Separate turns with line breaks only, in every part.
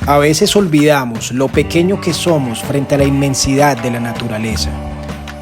A veces olvidamos lo pequeño que somos frente a la inmensidad de la naturaleza.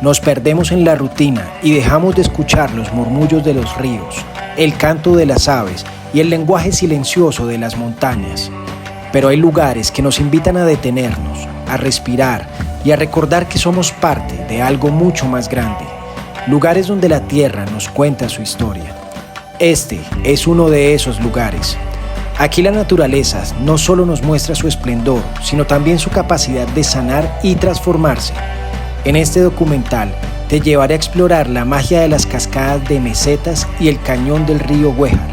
Nos perdemos en la rutina y dejamos de escuchar los murmullos de los ríos, el canto de las aves y el lenguaje silencioso de las montañas. Pero hay lugares que nos invitan a detenernos, a respirar y a recordar que somos parte de algo mucho más grande. Lugares donde la tierra nos cuenta su historia. Este es uno de esos lugares. Aquí la naturaleza no solo nos muestra su esplendor, sino también su capacidad de sanar y transformarse. En este documental te llevaré a explorar la magia de las cascadas de Mesetas y el cañón del río Güejar.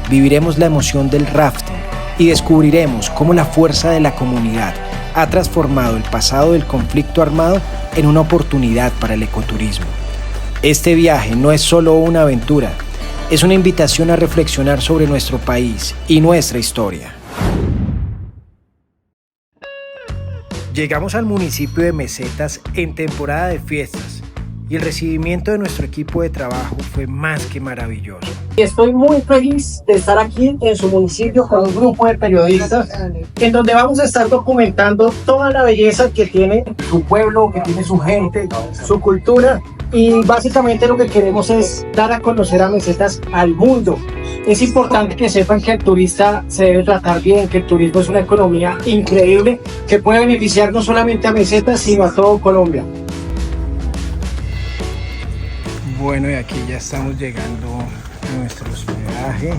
Viviremos la emoción del rafting y descubriremos cómo la fuerza de la comunidad ha transformado el pasado del conflicto armado en una oportunidad para el ecoturismo. Este viaje no es solo una aventura, es una invitación a reflexionar sobre nuestro país y nuestra historia. Llegamos al municipio de Mesetas en temporada de fiestas y el recibimiento de nuestro equipo de trabajo fue más que maravilloso.
Estoy muy feliz de estar aquí en su municipio con un grupo de periodistas en donde vamos a estar documentando toda la belleza que tiene su pueblo, que tiene su gente, su cultura. Y básicamente lo que queremos es dar a conocer a Mesetas al mundo. Es importante que sepan que el turista se debe tratar bien, que el turismo es una economía increíble que puede beneficiar no solamente a Mesetas, sino a todo Colombia.
Bueno, y aquí ya estamos llegando a nuestro hospedaje.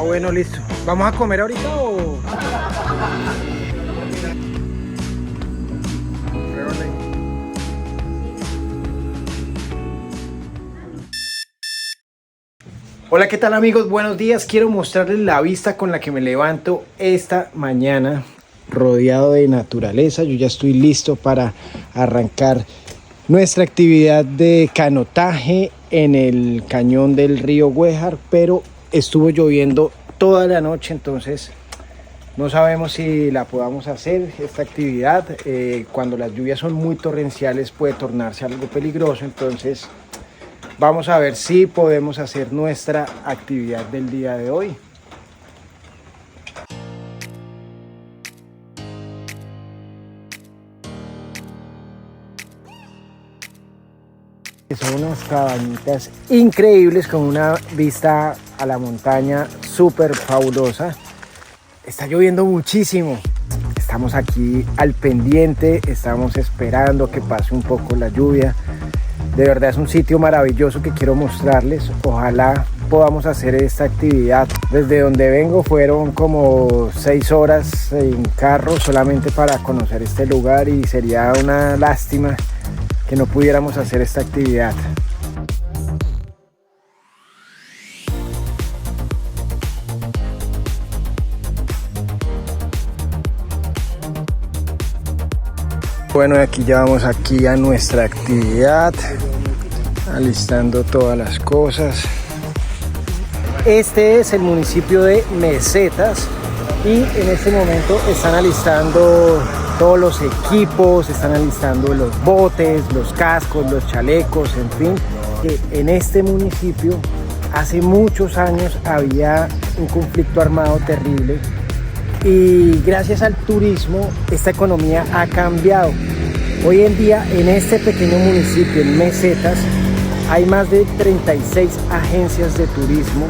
Bueno, listo. ¿Vamos a comer ahorita o...? Hola, ¿qué tal amigos? Buenos días. Quiero mostrarles la vista con la que me levanto esta mañana, rodeado de naturaleza. Yo ya estoy listo para arrancar nuestra actividad de canotaje en el cañón del río Güejar, pero estuvo lloviendo toda la noche, entonces no sabemos si la podamos hacer esta actividad. Cuando las lluvias son muy torrenciales puede tornarse algo peligroso, entonces vamos a ver si podemos hacer nuestra actividad del día de hoy. Son unas cabañitas increíbles con una vista a la montaña súper fabulosa. Está lloviendo muchísimo. Estamos aquí al pendiente, estamos esperando que pase un poco la lluvia. De verdad es un sitio maravilloso que quiero mostrarles. Ojalá podamos hacer esta actividad. Desde donde vengo fueron como 6 horas en carro solamente para conocer este lugar y sería una lástima que no pudiéramos hacer esta actividad. Bueno, aquí ya vamos aquí a nuestra actividad, alistando todas las cosas. Este es el municipio de Mesetas y en este momento están alistando todos los equipos, están alistando los botes, los cascos, los chalecos, en fin. En este municipio hace muchos años había un conflicto armado terrible y gracias al turismo esta economía ha cambiado. Hoy en día en este pequeño municipio, en Mesetas, hay más de 36 agencias de turismo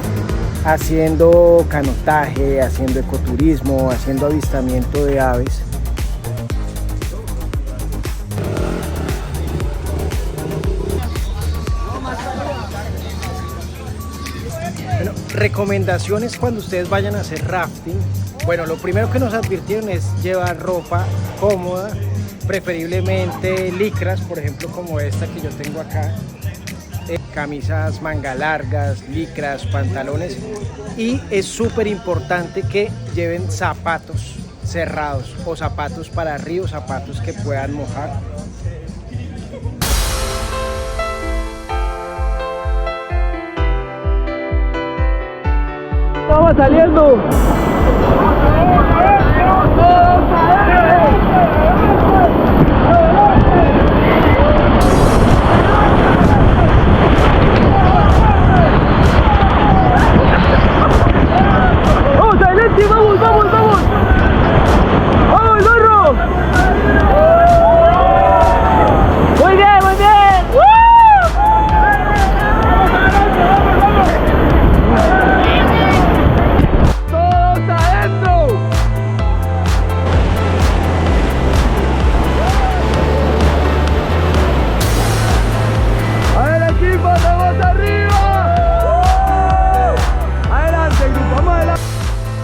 haciendo canotaje, haciendo ecoturismo, haciendo avistamiento de aves. Bueno, recomendaciones cuando ustedes vayan a hacer rafting. Bueno, lo primero que nos advirtieron es llevar ropa cómoda, preferiblemente licras, por ejemplo como esta que yo tengo acá, camisas manga largas, licras, pantalones, y es súper importante que lleven zapatos cerrados o zapatos para arriba, zapatos que puedan mojar.
¡Estamos saliendo!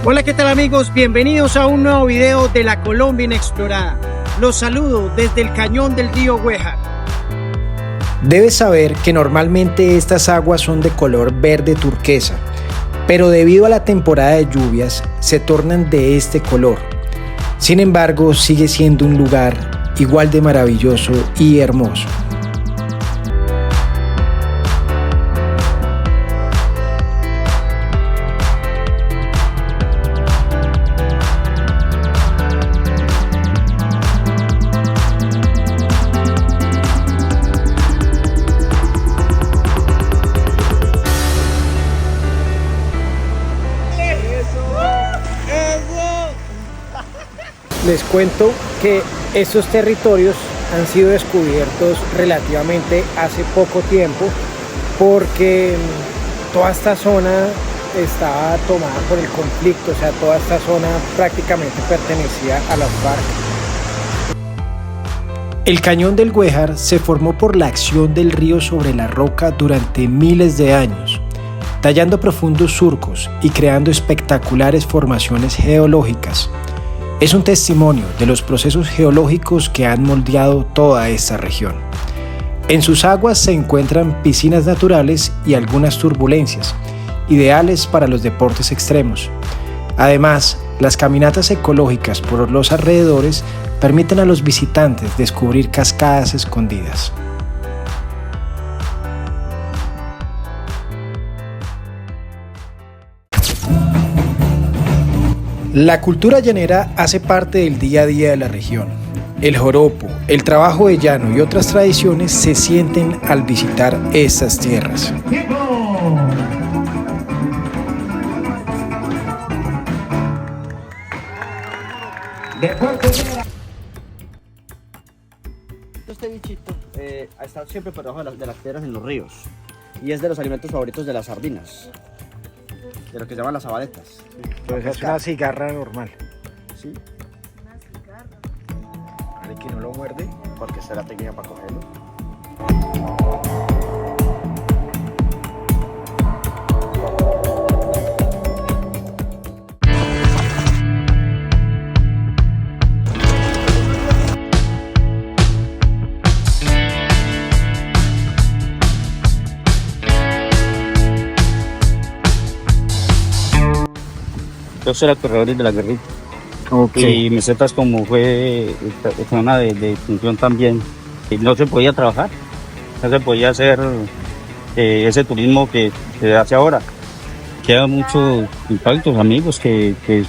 Hola, ¿qué tal amigos? Bienvenidos a un nuevo video de la Colombia Inexplorada. Los saludo desde el cañón del río Güejar.
Debes saber que normalmente estas aguas son de color verde turquesa, pero debido a la temporada de lluvias se tornan de este color. Sin embargo, sigue siendo un lugar igual de maravilloso y hermoso. Les cuento que estos territorios han sido descubiertos relativamente hace poco tiempo porque toda esta zona estaba tomada por el conflicto, o sea, toda esta zona prácticamente pertenecía a las FARC. El cañón del Güejar se formó por la acción del río sobre la roca durante miles de años, tallando profundos surcos y creando espectaculares formaciones geológicas. Es un testimonio de los procesos geológicos que han moldeado toda esta región. En sus aguas se encuentran piscinas naturales y algunas turbulencias, ideales para los deportes extremos. Además, las caminatas ecológicas por los alrededores permiten a los visitantes descubrir cascadas escondidas. La cultura llanera hace parte del día a día de la región. El joropo, el trabajo de llano y otras tradiciones se sienten al visitar estas tierras.
Este bichito ha estado siempre por debajo de las piedras en los ríos y es de los alimentos favoritos de las sardinas, de lo que se llaman las sabaletas.
Entonces es una cigarra normal.
Sí,
Vale, que no lo muerde.
porque esta es la técnica para cogerlo. Yo soy el corredor de la guerrilla. Y mesetas como fue zona de función también. Y no se podía trabajar, no se podía hacer ese turismo que se hace ahora. Quedan muchos impactos, amigos que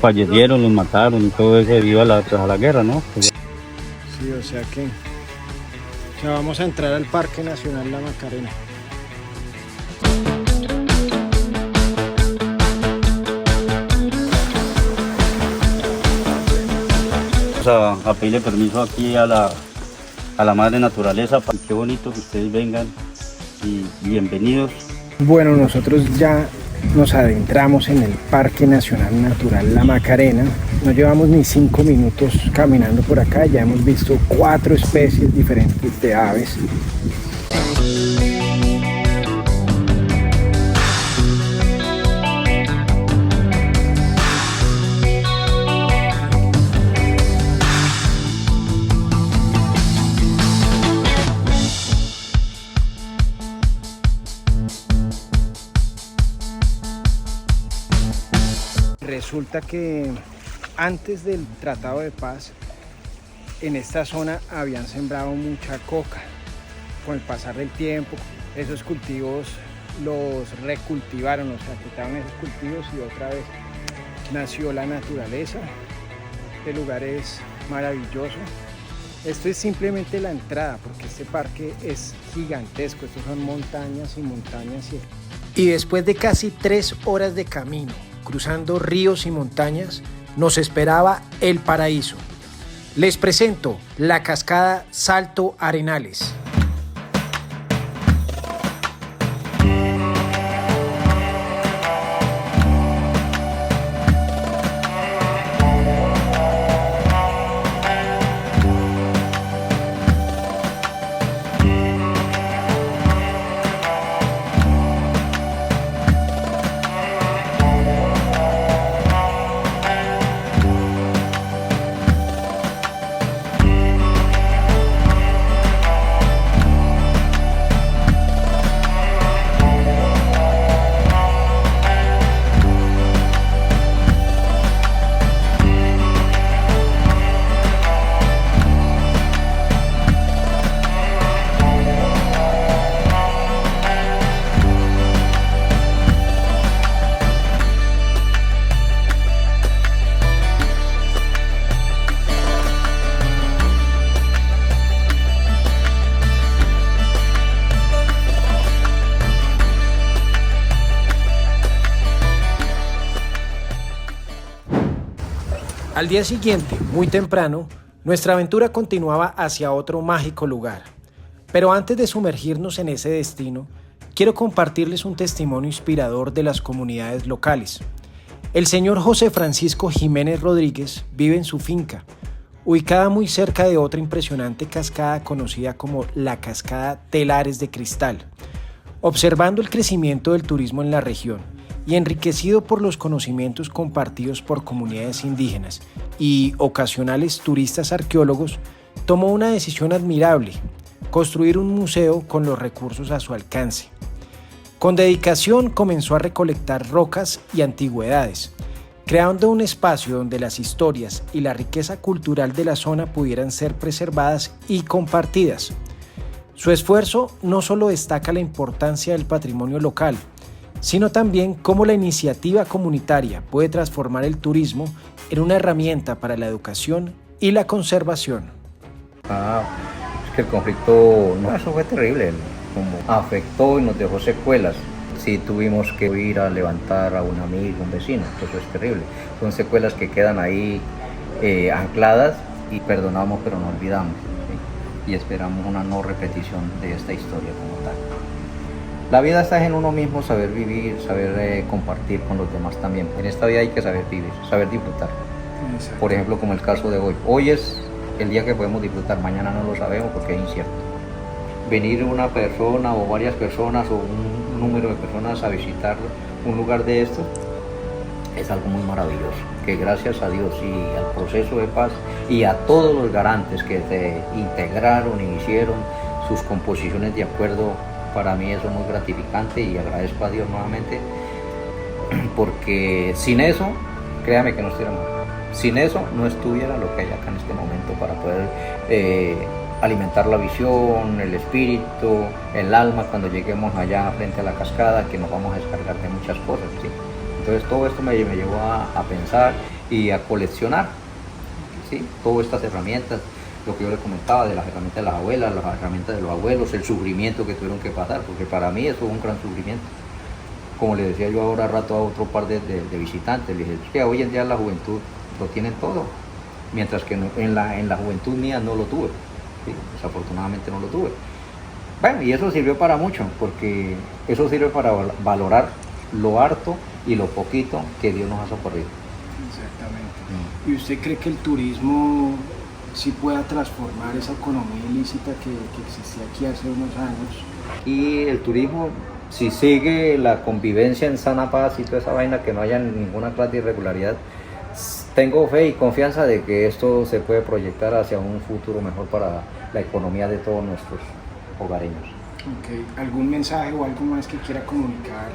fallecieron, los mataron y todo eso debido a la guerra, ¿no?
Sí, o sea que vamos a entrar al Parque Nacional La Macarena.
Vamos a pedirle permiso aquí a la madre naturaleza. Qué bonito que ustedes vengan y bienvenidos.
Bueno, nosotros ya nos adentramos en el Parque Nacional Natural La Macarena. No llevamos ni 5 minutos caminando por acá, ya hemos visto 4 especies diferentes de aves. Resulta que antes del Tratado de Paz, en esta zona habían sembrado mucha coca. Con el pasar del tiempo, esos cultivos los recultivaron, o sea, quitaron esos cultivos y otra vez nació la naturaleza. Este lugar es maravilloso. Esto es simplemente la entrada, porque este parque es gigantesco. Estos son montañas y montañas. Y después de casi 3 horas de camino, cruzando ríos y montañas, nos esperaba el paraíso. Les presento la cascada Salto Arenales. Al día siguiente, muy temprano, nuestra aventura continuaba hacia otro mágico lugar. Pero antes de sumergirnos en ese destino, quiero compartirles un testimonio inspirador de las comunidades locales. El señor José Francisco Jiménez Rodríguez vive en su finca, ubicada muy cerca de otra impresionante cascada conocida como la Cascada Telares de Cristal. Observando el crecimiento del turismo en la región y enriquecido por los conocimientos compartidos por comunidades indígenas y ocasionales turistas arqueólogos, tomó una decisión admirable: construir un museo con los recursos a su alcance. Con dedicación comenzó a recolectar rocas y antigüedades, creando un espacio donde las historias y la riqueza cultural de la zona pudieran ser preservadas y compartidas. Su esfuerzo no solo destaca la importancia del patrimonio local, sino también cómo la iniciativa comunitaria puede transformar el turismo en una herramienta para la educación y la conservación.
Es que el conflicto, no, eso fue terrible, como afectó y nos dejó secuelas. Sí, tuvimos que ir a levantar a un amigo, un vecino, eso es terrible. Son secuelas que quedan ahí ancladas y perdonamos pero no olvidamos, ¿sí? Y esperamos una no repetición de esta historia como tal. La vida está en uno mismo, saber vivir, saber compartir con los demás también. En esta vida hay que saber vivir, saber disfrutar. Exacto. Por ejemplo, como el caso de hoy. Hoy es el día que podemos disfrutar, mañana no lo sabemos porque es incierto. Venir una persona o varias personas o un número de personas a visitar un lugar de estos es algo muy maravilloso, que gracias a Dios y al proceso de paz y a todos los garantes que se integraron y hicieron sus composiciones de acuerdo, para mí eso es muy gratificante y agradezco a Dios nuevamente, porque sin eso, créame que no estuviera mal. Sin eso no estuviera lo que hay acá en este momento para poder alimentar la visión, el espíritu, el alma cuando lleguemos allá frente a la cascada, que nos vamos a descargar de muchas cosas, ¿sí? Entonces todo esto me llevó a pensar y a coleccionar, ¿sí? Todas estas herramientas, lo que yo le comentaba de las herramientas de las abuelas, las herramientas de los abuelos, el sufrimiento que tuvieron que pasar, porque para mí eso fue un gran sufrimiento. Como le decía yo ahora rato a otro par de visitantes, le dije, es que hoy en día la juventud lo tienen todo, mientras que en la juventud mía no lo tuve, ¿sí? Desafortunadamente no lo tuve. Bueno, y eso sirvió para mucho, porque eso sirve para valorar lo harto y lo poquito que Dios nos ha socorrido.
Exactamente. ¿Y usted cree que el turismo sí pueda transformar esa economía ilícita que existía aquí hace unos años?
Y el turismo, si sigue la convivencia en sana paz y toda esa vaina, que no haya ninguna clase de irregularidad, tengo fe y confianza de que esto se puede proyectar hacia un futuro mejor para la economía de todos nuestros hogareños.
Okay. ¿Algún mensaje o algo más que quiera comunicar?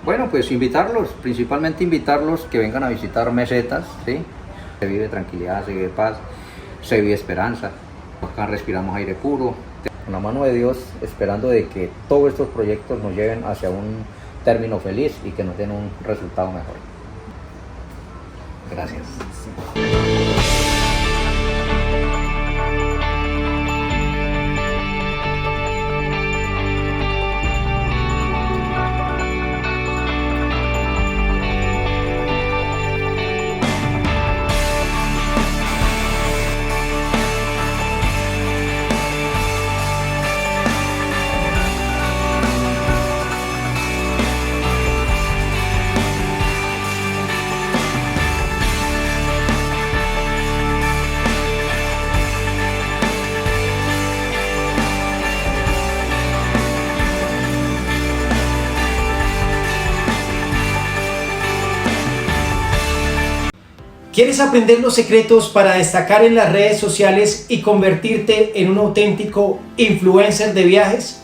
Bueno, pues invitarlos, principalmente invitarlos que vengan a visitar Mesetas, ¿sí? Se vive tranquilidad, se vive paz, se vive esperanza. Acá respiramos aire puro. Con la mano de Dios, esperando de que todos estos proyectos nos lleven hacia un término feliz y que nos den un resultado mejor. Gracias.
¿Quieres aprender los secretos para destacar en las redes sociales y convertirte en un auténtico influencer de viajes?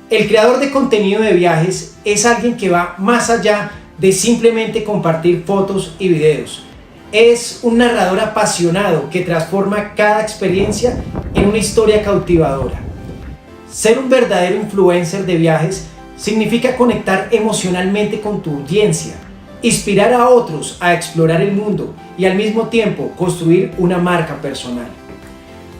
El creador de contenido de viajes es alguien que va más allá de simplemente compartir fotos y videos. Es un narrador apasionado que transforma cada experiencia en una historia cautivadora. Ser un verdadero influencer de viajes significa conectar emocionalmente con tu audiencia, inspirar a otros a explorar el mundo y al mismo tiempo construir una marca personal.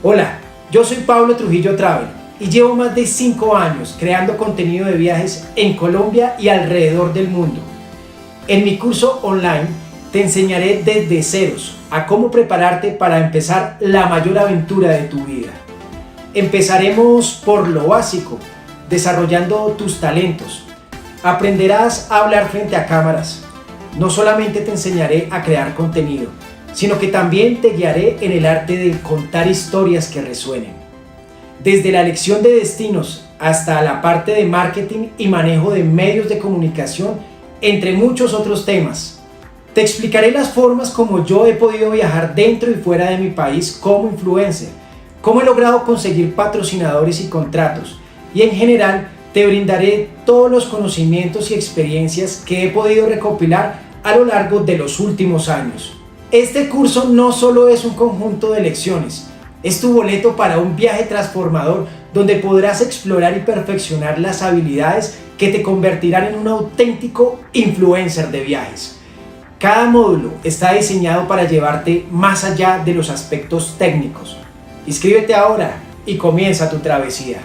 Hola, yo soy Pablo Trujillo Travel y llevo más de 5 años creando contenido de viajes en Colombia y alrededor del mundo. En mi curso online te enseñaré desde ceros a cómo prepararte para empezar la mayor aventura de tu vida. Empezaremos por lo básico, desarrollando tus talentos. Aprenderás a hablar frente a cámaras. No solamente te enseñaré a crear contenido, sino que también te guiaré en el arte de contar historias que resuenen. Desde la elección de destinos hasta la parte de marketing y manejo de medios de comunicación, entre muchos otros temas. Te explicaré las formas como yo he podido viajar dentro y fuera de mi país como influencer, cómo he logrado conseguir patrocinadores y contratos, y en general te brindaré todos los conocimientos y experiencias que he podido recopilar a lo largo de los últimos años. Este curso no solo es un conjunto de lecciones, es tu boleto para un viaje transformador donde podrás explorar y perfeccionar las habilidades que te convertirán en un auténtico influencer de viajes. Cada módulo está diseñado para llevarte más allá de los aspectos técnicos. Inscríbete ahora y comienza tu travesía.